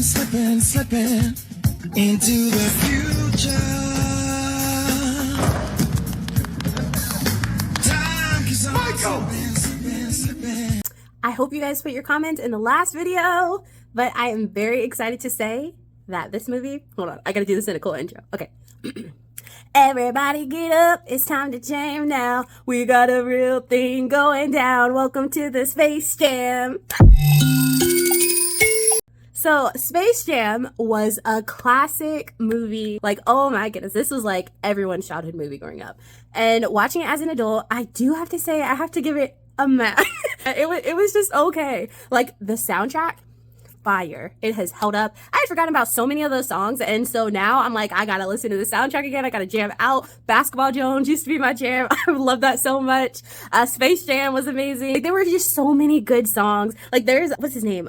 slipping into the future. Time keeps on slipping. I hope you guys put your comments in the last video, but I am very excited to say that this movie, hold on, I gotta do this in a cool intro. Okay. Everybody get up, it's time to jam now. We got a real thing going down. Welcome to the Space Jam. So Space Jam was a classic movie. Like, oh my goodness, this was like everyone's childhood movie growing up. And watching it as an adult, I do have to say I have to give it a match. It was just okay. Like the soundtrack, fire. It has held up. I had forgotten about so many of those songs, and so now I'm like, I gotta listen to the soundtrack again. I gotta jam out. Basketball Jones used to be my jam. I love that so much. Space Jam was amazing. Like, there were just so many good songs. Like there's, what's his name?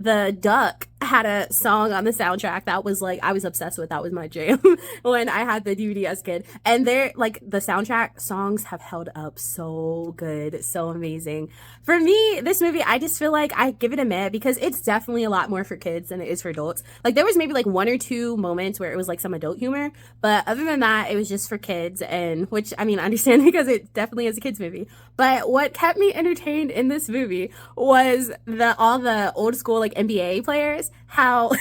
The Duck had a song on the soundtrack that was like, I was obsessed with. That was my jam when I had the DVD as a kid. And they're like, the soundtrack songs have held up so good, so amazing. For me, this movie, I just feel like I give it a meh because it's definitely a lot more for kids than it is for adults. Like there was maybe like one or two moments where it was like some adult humor, but other than that, it was just for kids. And which, I mean, I understand because it definitely is a kids movie. But what kept me entertained in this movie was all the old school like NBA players, how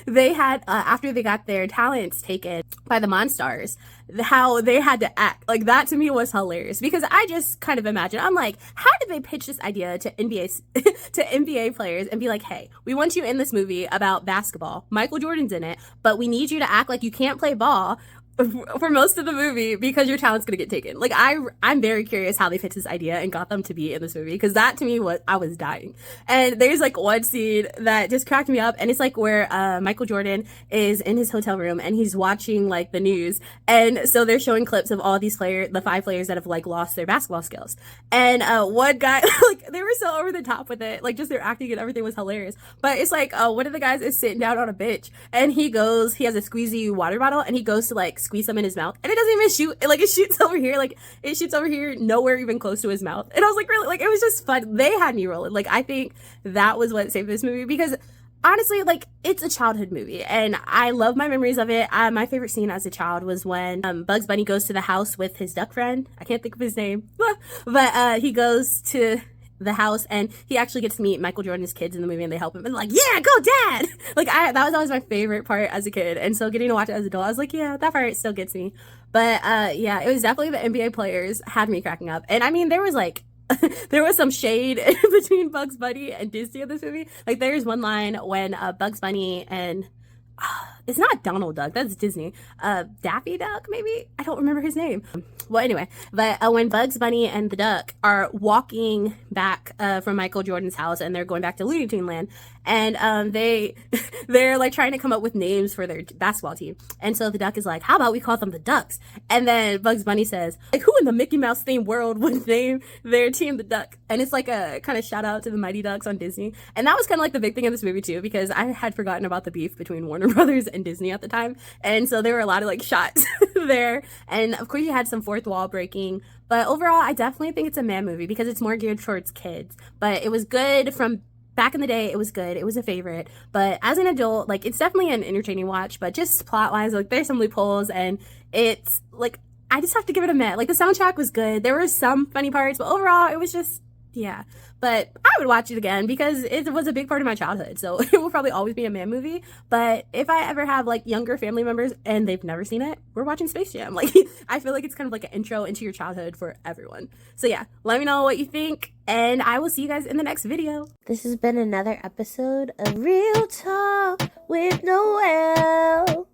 they had after they got their talents taken by the Monstars, how they had to act. Like that to me was hilarious because I just kind of imagine, I'm like, how did they pitch this idea to NBA players and be like, hey, we want you in this movie about basketball, Michael Jordan's in it, but we need you to act like you can't play ball for most of the movie because your talent's gonna get taken. Like I'm very curious how they pitched this idea and got them to be in this movie, because that to me was, I was dying. And there's like one scene that just cracked me up, and it's like where Michael Jordan is in his hotel room and he's watching like the news, and so they're showing clips of all these players, the 5 players that have like lost their basketball skills. And one guy, like they were so over the top with it, like just their acting and everything was hilarious. But it's like one of the guys is sitting down on a bench and he has a squeezy water bottle and he goes to like squeeze some in his mouth, and it doesn't even shoot. Like it shoots over here, like it shoots over here, nowhere even close to his mouth. And I was like, really, like it was just fun. They had me rolling. Like I think that was what saved this movie, because honestly, like it's a childhood movie and I love my memories of it. My favorite scene as a child was when Bugs Bunny goes to the house with his duck friend. I can't think of his name, but he goes to the house and he actually gets to meet Michael Jordan's kids in the movie, and they help him and like, yeah, go dad. Like that was always my favorite part as a kid, and so getting to watch it as an adult, I was like, yeah, that part still gets me. But yeah, it was definitely the NBA players had me cracking up. And I mean, there was like there was some shade between Bugs Bunny and Disney in this movie. Like there's one line when Bugs Bunny and it's not Donald Duck, that's Disney. Daffy Duck, maybe? I don't remember his name. Well, anyway, but when Bugs Bunny and the Duck are walking back from Michael Jordan's house and they're going back to Looney Tune Land, and they're like trying to come up with names for their basketball team. And so the Duck is like, how about we call them the Ducks? And then Bugs Bunny says, like, who in the Mickey Mouse themed world would name their team the Duck? And it's like a kind of shout out to the Mighty Ducks on Disney. And that was kind of like the big thing in this movie too, because I had forgotten about the beef between Warner Brothers and Disney at the time. And so there were a lot of like shots there. And of course you had some fourth wall breaking. But overall, I definitely think it's a man movie because it's more geared towards kids. But it was good from back in the day. It was good. It was a favorite. But as an adult, like it's definitely an entertaining watch. But just plot wise, like there's some loopholes, and it's like I just have to give it a meh. Like the soundtrack was good. There were some funny parts, but overall, it was just, yeah. But I would watch it again because it was a big part of my childhood. So it will probably always be a man movie. But if I ever have like younger family members and they've never seen it, we're watching Space Jam. Like I feel like it's kind of like an intro into your childhood for everyone. So yeah, let me know what you think, and I will see you guys in the next video. This has been another episode of Real Talk with Noelle.